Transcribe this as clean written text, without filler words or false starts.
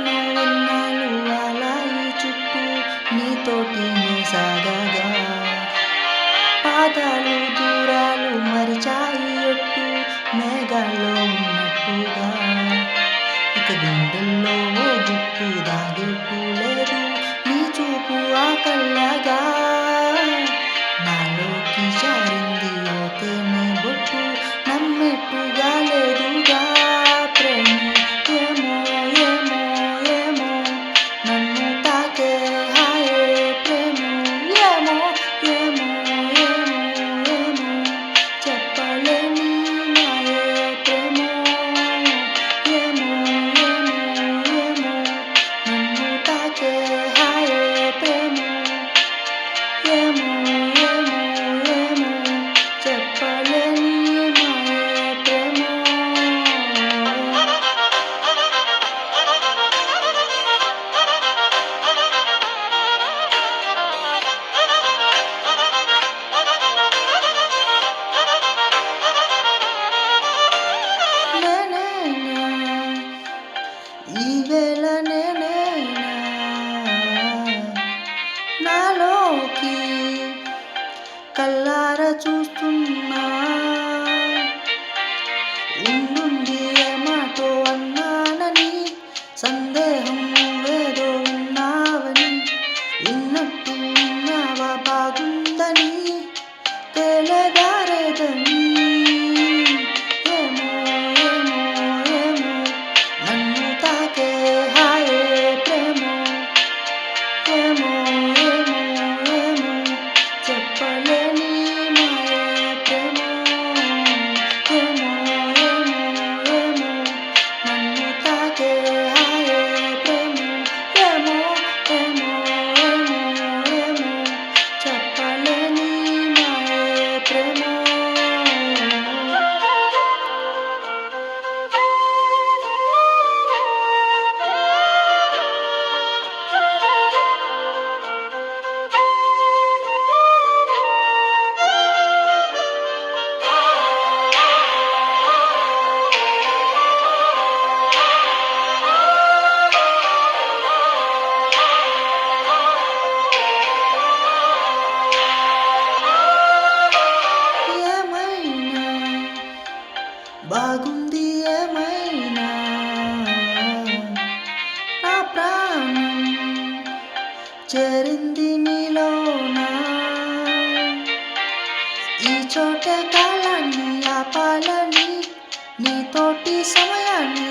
ఎన్నో ఎన్నాళ్ళు వాలాయి చుట్టూ నీతోటినే సాగగా, పాదాలు దూరాలు మరిచాయి ఎట్టు మేఘాల్లో ఉన్నట్టుగా. ఇక గుండెల్లో ఓ గుట్టు దాగెట్టు లేదు నీ చూపు ఆ కళ్ళగా. నాలోకి జారింది ఓ తేనె బొట్టు నమ్మేట్టుగా లేదుగా. ప్రేమ ఏమో ఏమో ఏమో నన్ను తాకే హాయే. ప్రేమ ఏమో ఏమో ఏమో ఏమో చెప్పలేని మాయే. ప్రేమ ఏమో ఏమో ఏమో నన్ను తాకే హాయే. ప్రేమ ఏమో ఏమో ఏమో చెప్పలేని మాయే. ప్రేమ నేనేనా ఈవేళ నేనేనా నాలోకి కళ్ళారా చూస్తున్నా. ఉండుండి ఏ మాటో అన్నానని సందేహం నువ్వేదో ఉన్నావని. విన్నట్టు ఉన్నావా బాగుందని తేలేదారేదని. ఏమో ఏమో ఏమో నన్ను తాకే హాయే. ప్రేమ ఏమో ఏమో ఏమో చెప్పలేని మాయే. ప్రేమ ఏమో ఏమో ఏమో నన్ను తాకే హాయే. ప్రేమ ఏమో ఏమో ఏమో ఏమో చెప్పలేని మాయే. ప్రేమ ఏమైనా బాగుంది ఏమైనా నా ప్రాణం చేరింది నీలోనా. ఈ చోట కాలాన్ని ఆపాలని నీతోటి సమయాన్ని